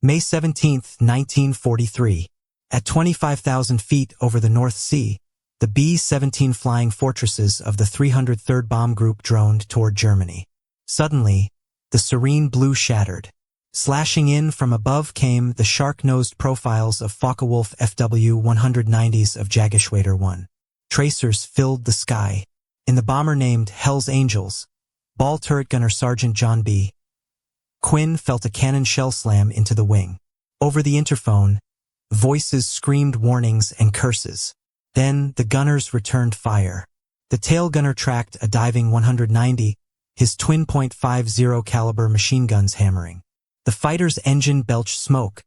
May 17, 1943. At 25,000 feet over the North Sea, the B-17 flying fortresses of the 303rd Bomb Group droned toward Germany. Suddenly, the serene blue shattered. Slashing in from above came the shark-nosed profiles of Focke-Wulf FW-190s of Jägerschwader 1. Tracers filled the sky. In the bomber named Hell's Angels, ball turret gunner Sergeant John B. Quinn felt a cannon shell slam into the wing. Over the interphone, voices screamed warnings and curses. Then the gunners returned fire. The tail gunner tracked a diving 190, his twin .50 caliber machine guns hammering. The fighter's engine belched smoke,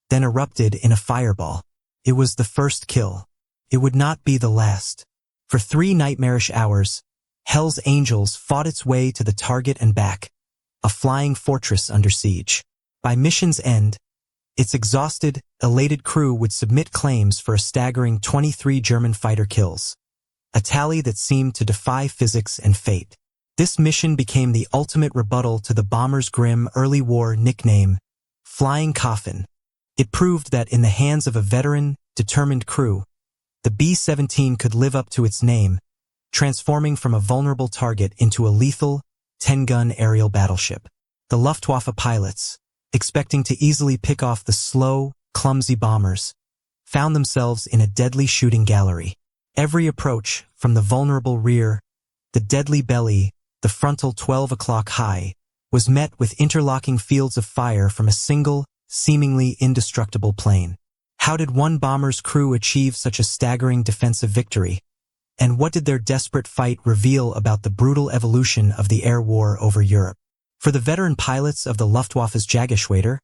then erupted in a fireball. It was the first kill. It would not be the last. For 3 nightmarish hours, Hell's Angels fought its way to the target and back, a flying fortress under siege. By mission's end, its exhausted, elated crew would submit claims for a staggering 23 German fighter kills, a tally that seemed to defy physics and fate. This mission became the ultimate rebuttal to the bomber's grim early war nickname, Flying Coffin. It proved that in the hands of a veteran, determined crew, the B-17 could live up to its name, transforming from a vulnerable target into a lethal, 10-gun aerial battleship. The Luftwaffe pilots, expecting to easily pick off the slow, clumsy bombers, found themselves in a deadly shooting gallery. Every approach, from the vulnerable rear, the deadly belly, the frontal 12 o'clock high, was met with interlocking fields of fire from a single, seemingly indestructible plane. How did one bomber's crew achieve such a staggering defensive victory? And what did their desperate fight reveal about the brutal evolution of the air war over Europe? For the veteran pilots of the Luftwaffe's Jägerschwader,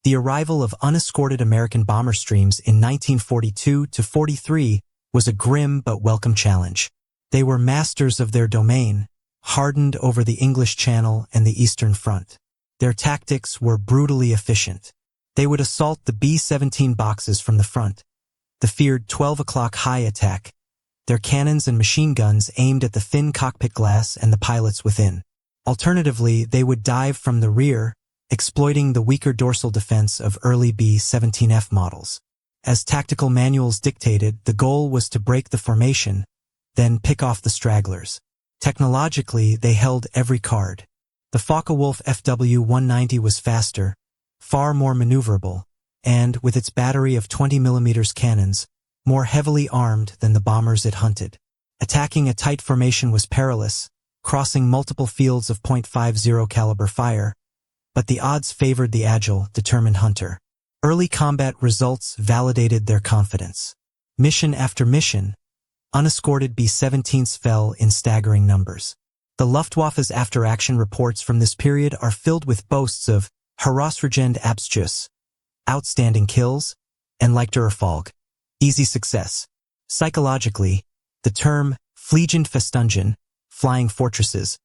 the arrival of unescorted American bomber streams in 1942-43 was a grim but welcome challenge. They were masters of their domain, hardened over the English Channel and the Eastern Front. Their tactics were brutally efficient. They would assault the B-17 boxes from the front, the feared 12 o'clock high attack, their cannons and machine guns aimed at the thin cockpit glass and the pilots within. Alternatively, they would dive from the rear, exploiting the weaker dorsal defense of early B-17F models. As tactical manuals dictated, the goal was to break the formation, then pick off the stragglers. Technologically, they held every card. The Focke-Wulf FW-190 was faster, far more maneuverable, and, with its battery of 20mm cannons, more heavily armed than the bombers it hunted. Attacking a tight formation was perilous, crossing multiple fields of .50 caliber fire, but the odds favored the agile, determined hunter. Early combat results validated their confidence. Mission after mission, unescorted B-17s fell in staggering numbers. The Luftwaffe's after-action reports from this period are filled with boasts of herausragende Abschuss, outstanding kills, and leichter Erfolg, easy success. Psychologically, the term fliegende Festungen, flying fortresses,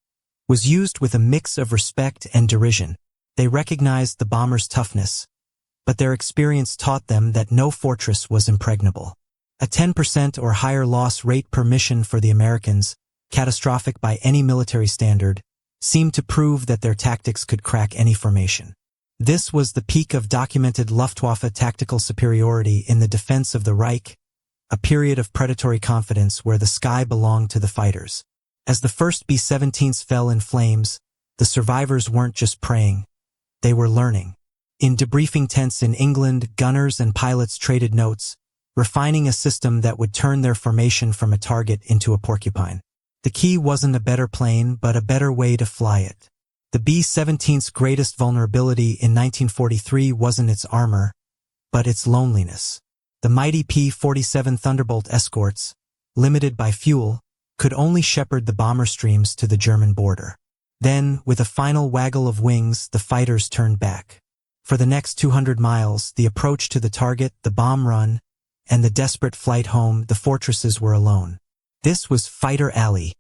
was used with a mix of respect and derision. They recognized the bomber's toughness, but their experience taught them that no fortress was impregnable. A 10% or higher loss rate per mission for the Americans, catastrophic by any military standard, seemed to prove that their tactics could crack any formation. This was the peak of documented Luftwaffe tactical superiority in the defense of the Reich, a period of predatory confidence where the sky belonged to the fighters. As the first B-17s fell in flames, the survivors weren't just praying, they were learning. In debriefing tents in England, gunners and pilots traded notes, refining a system that would turn their formation from a target into a porcupine. The key wasn't a better plane, but a better way to fly it. The B-17's greatest vulnerability in 1943 wasn't its armor, but its loneliness. The mighty P-47 Thunderbolt escorts, limited by fuel, could only shepherd the bomber streams to the German border. Then, with a final waggle of wings, the fighters turned back. For the next 200 miles, the approach to the target, the bomb run, and the desperate flight home, the fortresses were alone. This was Fighter Alley,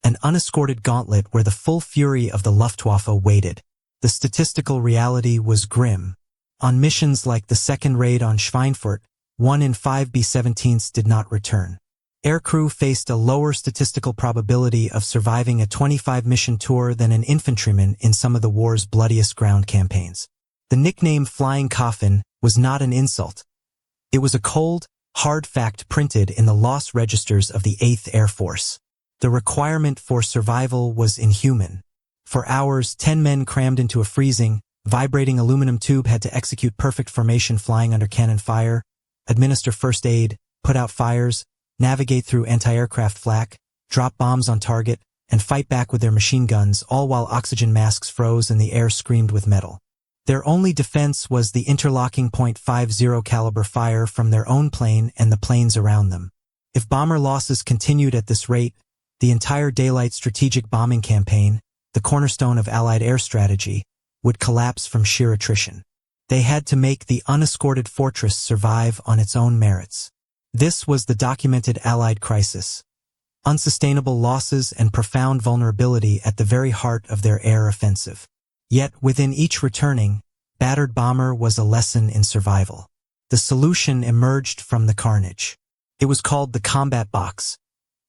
an unescorted gauntlet where the full fury of the Luftwaffe waited. The statistical reality was grim. On missions like the second raid on Schweinfurt, 1 in 5 B-17s did not return. Aircrew faced a lower statistical probability of surviving a 25-mission tour than an infantryman in some of the war's bloodiest ground campaigns. The nickname Flying Coffin was not an insult. It was a cold, hard fact printed in the loss registers of the 8th Air Force. The requirement for survival was inhuman. For hours, 10 men crammed into a freezing, vibrating aluminum tube had to execute perfect formation flying under cannon fire, administer first aid, put out fires, navigate through anti-aircraft flak, drop bombs on target, and fight back with their machine guns, all while oxygen masks froze and the air screamed with metal. Their only defense was the interlocking .50 caliber fire from their own plane and the planes around them. If bomber losses continued at this rate, the entire daylight strategic bombing campaign, the cornerstone of Allied air strategy, would collapse from sheer attrition. They had to make the unescorted fortress survive on its own merits. This was the documented Allied crisis. Unsustainable losses and profound vulnerability at the very heart of their air offensive. Yet, within each returning, battered bomber was a lesson in survival. The solution emerged from the carnage. It was called the combat box,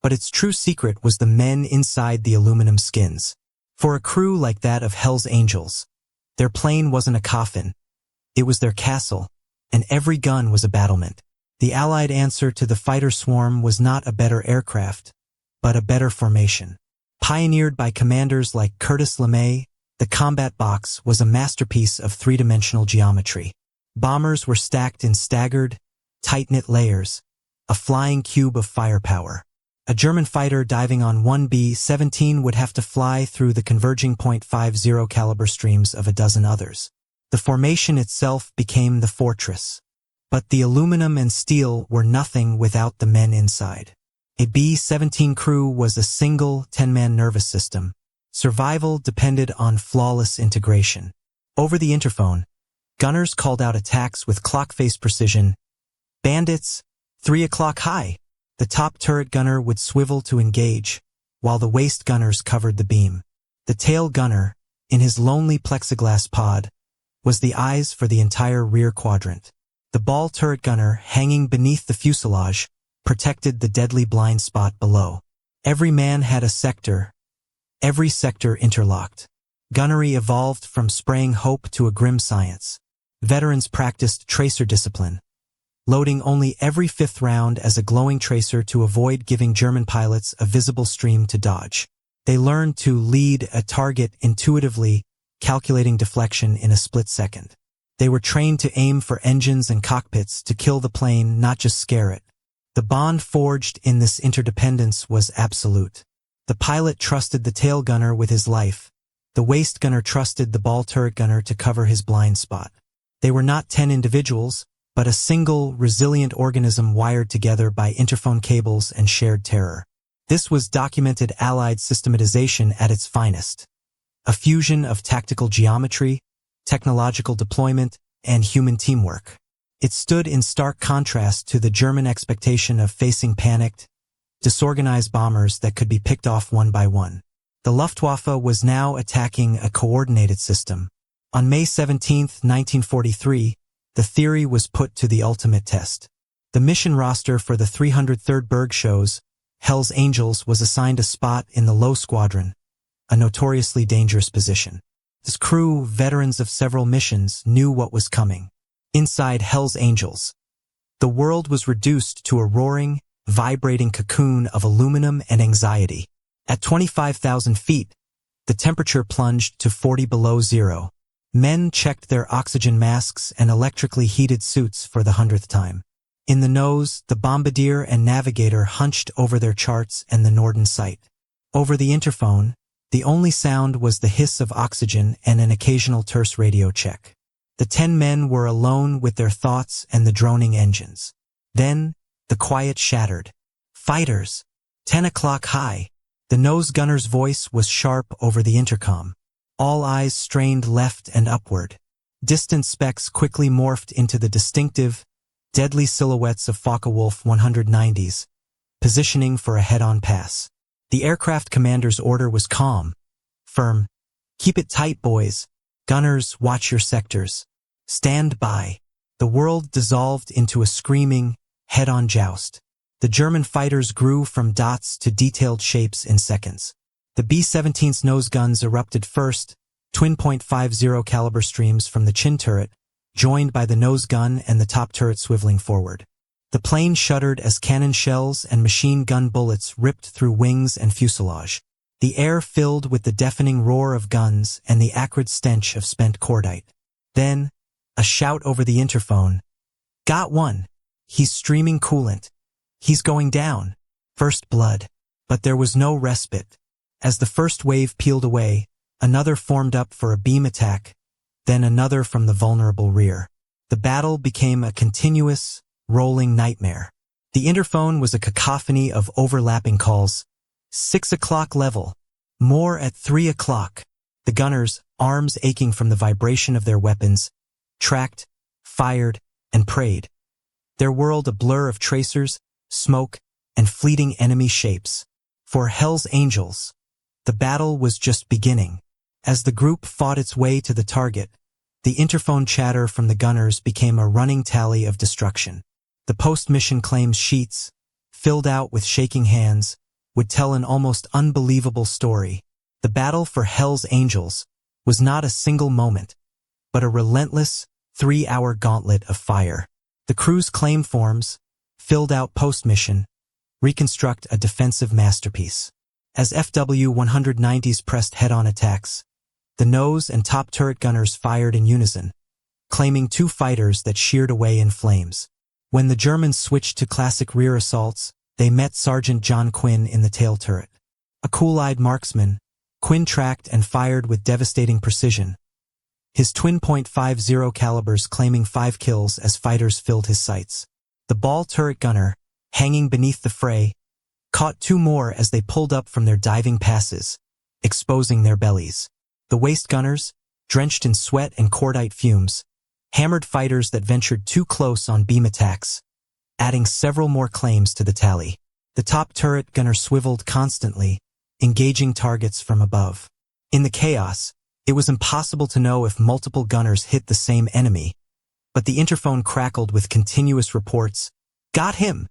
but its true secret was the men inside the aluminum skins. For a crew like that of Hell's Angels, their plane wasn't a coffin, it was their castle, and every gun was a battlement. The Allied answer to the fighter swarm was not a better aircraft, but a better formation. Pioneered by commanders like Curtis LeMay, the combat box was a masterpiece of three-dimensional geometry. Bombers were stacked in staggered, tight-knit layers, a flying cube of firepower. A German fighter diving on one B-17 would have to fly through the converging .50 caliber streams of a dozen others. The formation itself became the fortress. But the aluminum and steel were nothing without the men inside. A B-17 crew was a single 10-man nervous system. Survival depended on flawless integration. Over the interphone, gunners called out attacks with clock-face precision. Bandits, 3 o'clock high. The top turret gunner would swivel to engage, while the waist gunners covered the beam. The tail gunner, in his lonely plexiglass pod, was the eyes for the entire rear quadrant. The ball turret gunner, hanging beneath the fuselage, protected the deadly blind spot below. Every man had a sector, every sector interlocked. Gunnery evolved from spraying hope to a grim science. Veterans practiced tracer discipline, loading only every 5th round as a glowing tracer to avoid giving German pilots a visible stream to dodge. They learned to lead a target intuitively, calculating deflection in a split second. They were trained to aim for engines and cockpits to kill the plane, not just scare it. The bond forged in this interdependence was absolute. The pilot trusted the tail gunner with his life. The waist gunner trusted the ball turret gunner to cover his blind spot. They were not 10 individuals, but a single, resilient organism wired together by interphone cables and shared terror. This was documented Allied systematization at its finest. A fusion of tactical geometry, technological deployment, and human teamwork. It stood in stark contrast to the German expectation of facing panicked, disorganized bombers that could be picked off one by one. The Luftwaffe was now attacking a coordinated system. On May 17, 1943, the theory was put to the ultimate test. The mission roster for the 303rd Berg shows, Hell's Angels, was assigned a spot in the low squadron, a notoriously dangerous position. This crew, veterans of several missions, knew what was coming. Inside Hell's Angels, the world was reduced to a roaring, vibrating cocoon of aluminum and anxiety. At 25,000 feet, the temperature plunged to 40 below zero. Men checked their oxygen masks and electrically heated suits for the 100th time. In the nose, the bombardier and navigator hunched over their charts and the Norden sight. Over the interphone, the only sound was the hiss of oxygen and an occasional terse radio check. The 10 men were alone with their thoughts and the droning engines. Then, the quiet shattered. Fighters! 10 o'clock high. The nose gunner's voice was sharp over the intercom. All eyes strained left and upward. Distant specks quickly morphed into the distinctive, deadly silhouettes of Focke-Wulf 190s, positioning for a head-on pass. The aircraft commander's order was calm, firm. Keep it tight, boys. Gunners, watch your sectors. Stand by. The world dissolved into a screaming, head-on joust. The German fighters grew from dots to detailed shapes in seconds. The B-17's nose guns erupted first, twin .50 caliber streams from the chin turret, joined by the nose gun and the top turret swiveling forward. The plane shuddered as cannon shells and machine gun bullets ripped through wings and fuselage. The air filled with the deafening roar of guns and the acrid stench of spent cordite. Then, a shout over the interphone. "Got one! He's streaming coolant. He's going down." First blood. But there was no respite. As the first wave peeled away, another formed up for a beam attack, then another from the vulnerable rear. The battle became a continuous, rolling nightmare. The interphone was a cacophony of overlapping calls. 6 o'clock level. More at 3 o'clock. The gunners, arms aching from the vibration of their weapons, tracked, fired, and prayed. Their world a blur of tracers, smoke, and fleeting enemy shapes. For Hell's Angels, the battle was just beginning. As the group fought its way to the target, the interphone chatter from the gunners became a running tally of destruction. The post-mission claims sheets, filled out with shaking hands, would tell an almost unbelievable story. The battle for Hell's Angels was not a single moment, but a relentless, 3-hour gauntlet of fire. The crew's claim forms, filled out post-mission, reconstruct a defensive masterpiece. As FW-190s pressed head-on attacks, the nose and top turret gunners fired in unison, claiming 2 fighters that sheared away in flames. When the Germans switched to classic rear assaults, they met Sergeant John Quinn in the tail turret. A cool-eyed marksman, Quinn tracked and fired with devastating precision, his twin .50 calibers claiming 5 kills as fighters filled his sights. The ball turret gunner, hanging beneath the fray, caught 2 more as they pulled up from their diving passes, exposing their bellies. The waist gunners, drenched in sweat and cordite fumes, hammered fighters that ventured too close on beam attacks, adding several more claims to the tally. The top turret gunner swiveled constantly, engaging targets from above. In the chaos, it was impossible to know if multiple gunners hit the same enemy, but the interphone crackled with continuous reports. "Got him!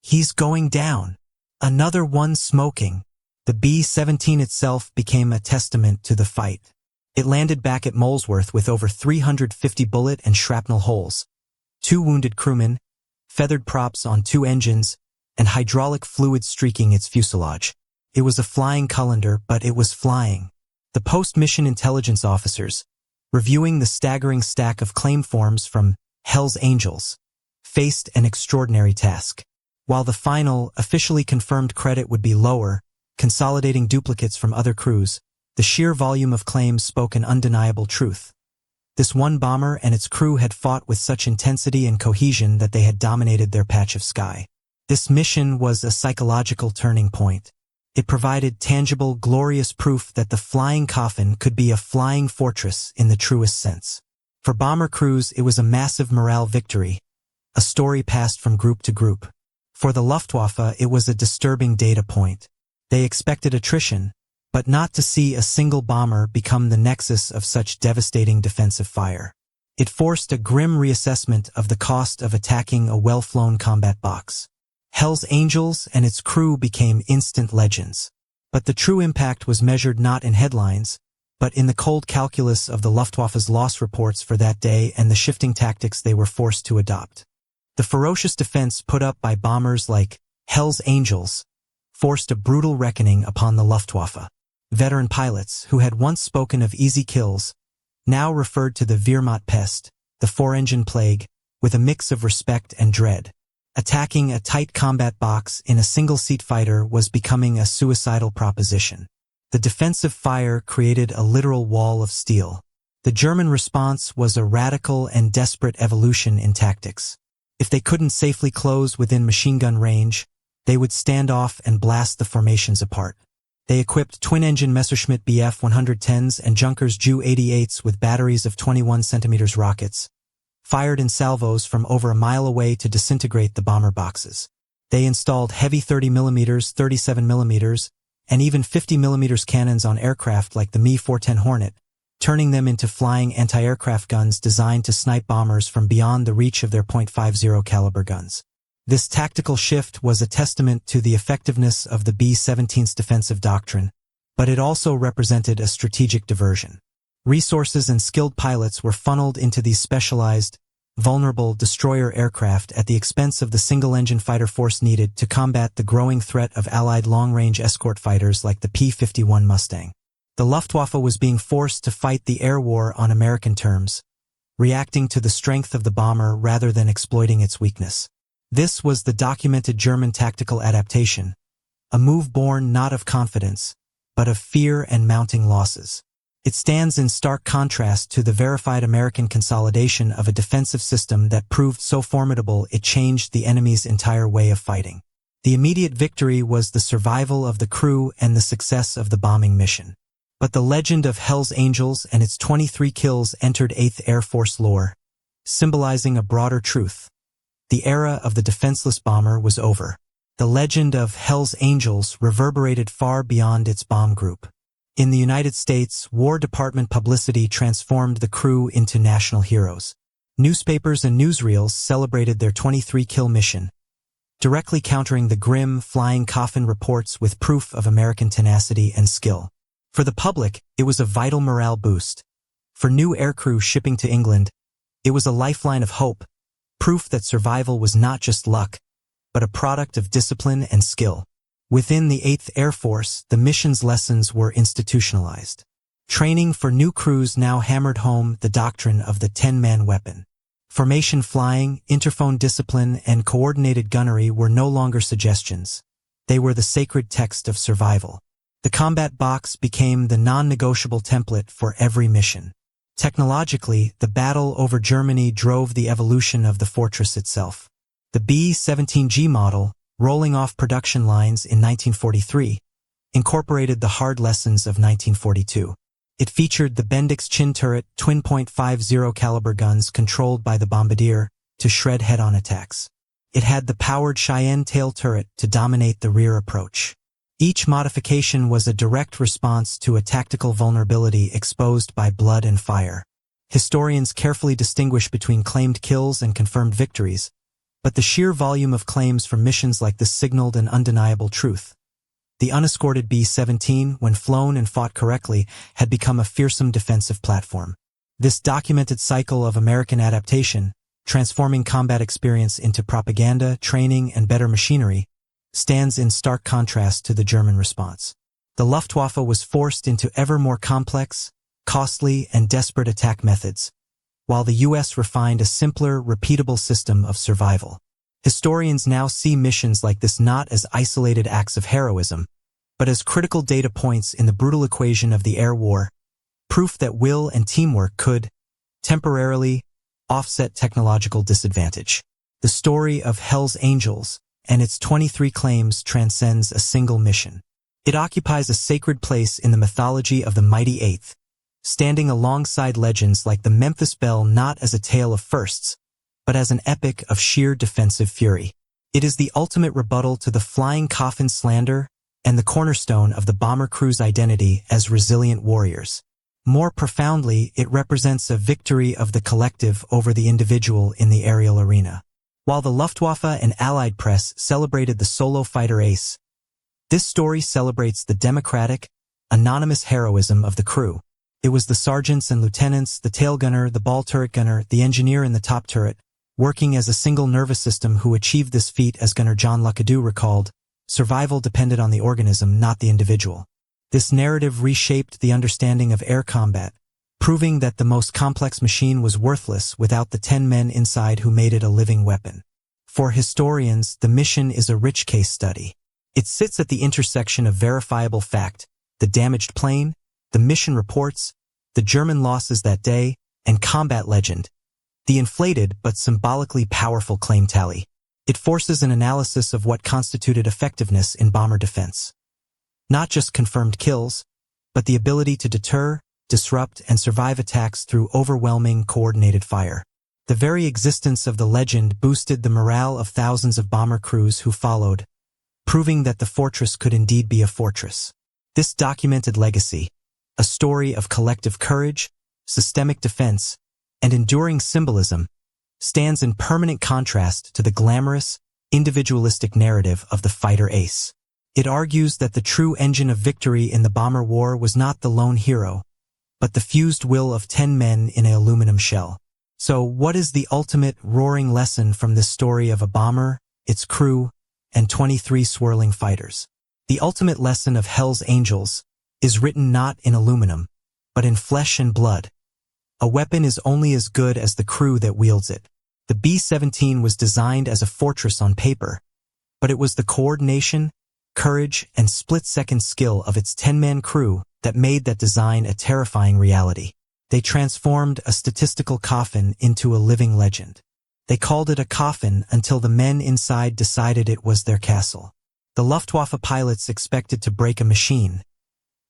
He's going down! Another one smoking!" The B-17 itself became a testament to the fight. It landed back at Molesworth with over 350 bullet and shrapnel holes, 2 wounded crewmen, feathered props on 2 engines, and hydraulic fluid streaking its fuselage. It was a flying colander, but it was flying. The post-mission intelligence officers, reviewing the staggering stack of claim forms from Hell's Angels, faced an extraordinary task. While the final, officially confirmed credit would be lower, consolidating duplicates from other crews, the sheer volume of claims spoke an undeniable truth. This one bomber and its crew had fought with such intensity and cohesion that they had dominated their patch of sky. This mission was a psychological turning point. It provided tangible, glorious proof that the flying Coffin could be a flying fortress in the truest sense. For bomber crews, it was a massive morale victory, a story passed from group to group. For the Luftwaffe, it was a disturbing data point. They expected attrition, but not to see a single bomber become the nexus of such devastating defensive fire. It forced a grim reassessment of the cost of attacking a well-flown combat box. Hell's Angels and its crew became instant legends. But the true impact was measured not in headlines, but in the cold calculus of the Luftwaffe's loss reports for that day and the shifting tactics they were forced to adopt. The ferocious defense put up by bombers like Hell's Angels forced a brutal reckoning upon the Luftwaffe. Veteran pilots, who had once spoken of easy kills, now referred to the Wehrmacht pest, the 4-engine plague, with a mix of respect and dread. Attacking a tight combat box in a single-seat fighter was becoming a suicidal proposition. The defensive fire created a literal wall of steel. The German response was a radical and desperate evolution in tactics. If they couldn't safely close within machine gun range, they would stand off and blast the formations apart. They equipped twin-engine Messerschmitt Bf 110s and Junkers Ju 88s with batteries of 21 cm rockets, fired in salvos from over a mile away to disintegrate the bomber boxes. They installed heavy 30mm, 37mm, and even 50mm cannons on aircraft like the Me-410 Hornet, turning them into flying anti-aircraft guns designed to snipe bombers from beyond the reach of their .50 caliber guns. This tactical shift was a testament to the effectiveness of the B-17's defensive doctrine, but it also represented a strategic diversion. Resources and skilled pilots were funneled into these specialized, vulnerable destroyer aircraft at the expense of the single-engine fighter force needed to combat the growing threat of Allied long-range escort fighters like the P-51 Mustang. The Luftwaffe was being forced to fight the air war on American terms, reacting to the strength of the bomber rather than exploiting its weakness. This was the documented German tactical adaptation, a move born not of confidence, but of fear and mounting losses. It stands in stark contrast to the verified American consolidation of a defensive system that proved so formidable it changed the enemy's entire way of fighting. The immediate victory was the survival of the crew and the success of the bombing mission. But the legend of Hell's Angels and its 23 kills entered 8th Air Force lore, symbolizing a broader truth. The era of the defenseless bomber was over. The legend of Hell's Angels reverberated far beyond its bomb group. In the United States, War Department publicity transformed the crew into national heroes. Newspapers and newsreels celebrated their 23-kill mission, directly countering the grim, flying Coffin reports with proof of American tenacity and skill. For the public, it was a vital morale boost. For new aircrew shipping to England, it was a lifeline of hope, proof that survival was not just luck, but a product of discipline and skill. Within the 8th Air Force, the mission's lessons were institutionalized. Training for new crews now hammered home the doctrine of the 10-man weapon. Formation flying, interphone discipline, and coordinated gunnery were no longer suggestions. They were the sacred text of survival. The combat box became the non-negotiable template for every mission. Technologically, the battle over Germany drove the evolution of the fortress itself. The B-17G model, rolling off production lines in 1943, incorporated the hard lessons of 1942. It featured the Bendix chin turret twin .50 caliber guns controlled by the bombardier to shred head-on attacks. It had the powered Cheyenne tail turret to dominate the rear approach. Each modification was a direct response to a tactical vulnerability exposed by blood and fire. Historians carefully distinguish between claimed kills and confirmed victories, but the sheer volume of claims from missions like this signaled an undeniable truth. The unescorted B-17, when flown and fought correctly, had become a fearsome defensive platform. This documented cycle of American adaptation, transforming combat experience into propaganda, training, and better machinery, stands in stark contrast to the German response. The Luftwaffe was forced into ever more complex, costly, and desperate attack methods, while the U.S. refined a simpler, repeatable system of survival. Historians now see missions like this not as isolated acts of heroism, but as critical data points in the brutal equation of the air war, proof that will and teamwork could, temporarily, offset technological disadvantage. The story of Hell's Angels and its 23 claims transcends a single mission. It occupies a sacred place in the mythology of the mighty Eighth, standing alongside legends like the Memphis Belle not as a tale of firsts, but as an epic of sheer defensive fury. It is the ultimate rebuttal to the flying coffin slander and the cornerstone of the bomber crew's identity as resilient warriors. More profoundly, it represents a victory of the collective over the individual in the aerial arena. While the Luftwaffe and Allied press celebrated the solo fighter ace, this story celebrates the democratic, anonymous heroism of the crew. It was the sergeants and lieutenants, the tail gunner, the ball turret gunner, the engineer in the top turret, working as a single nervous system who achieved this feat. As Gunner John Luckadoo recalled, survival depended on the organism, not the individual. This narrative reshaped the understanding of air combat, proving that the most complex machine was worthless without the 10 men inside who made it a living weapon. For historians, the mission is a rich case study. It sits at the intersection of verifiable fact, the damaged plane, the mission reports, the German losses that day, and combat legend, the inflated but symbolically powerful claim tally. It forces an analysis of what constituted effectiveness in bomber defense. Not just confirmed kills, but the ability to deter, disrupt, and survive attacks through overwhelming, coordinated fire. The very existence of the legend boosted the morale of thousands of bomber crews who followed, proving that the fortress could indeed be a fortress. This documented legacy, a story of collective courage, systemic defense, and enduring symbolism, stands in permanent contrast to the glamorous, individualistic narrative of the fighter ace. It argues that the true engine of victory in the bomber war was not the lone hero, but the fused will of 10 men in an aluminum shell. So, what is the ultimate roaring lesson from this story of a bomber, its crew, and 23 swirling fighters? The ultimate lesson of Hell's Angels is written not in aluminum, but in flesh and blood. A weapon is only as good as the crew that wields it. The B-17 was designed as a fortress on paper, but it was the coordination, courage, and split-second skill of its 10-man crew that made that design a terrifying reality. They transformed a statistical coffin into a living legend. They called it a coffin until the men inside decided it was their castle. The Luftwaffe pilots expected to break a machine.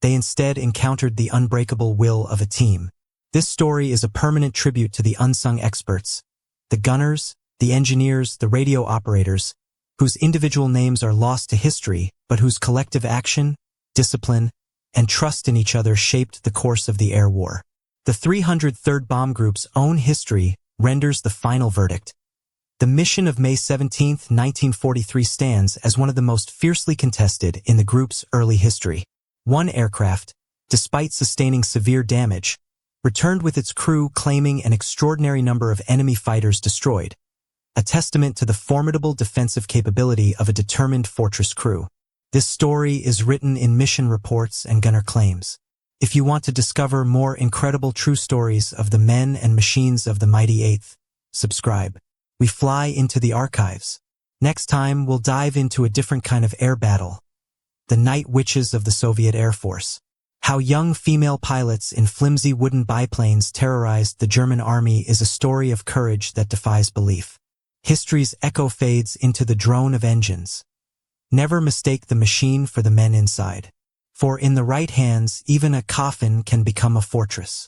They instead encountered the unbreakable will of a team. This story is a permanent tribute to the unsung experts, the gunners, the engineers, the radio operators, whose individual names are lost to history, but whose collective action, discipline, and trust in each other shaped the course of the air war. The 303rd Bomb Group's own history renders the final verdict. The mission of May 17, 1943 stands as one of the most fiercely contested in the group's early history. One aircraft, despite sustaining severe damage, returned with its crew claiming an extraordinary number of enemy fighters destroyed, a testament to the formidable defensive capability of a determined fortress crew. This story is written in mission reports and gunner claims. If you want to discover more incredible true stories of the men and machines of the mighty 8th, subscribe. We fly into the archives. Next time, we'll dive into a different kind of air battle, the night witches of the Soviet Air Force. How young female pilots in flimsy wooden biplanes terrorized the German army is a story of courage that defies belief. History's echo fades into the drone of engines. Never mistake the machine for the men inside. For in the right hands, even a coffin can become a fortress.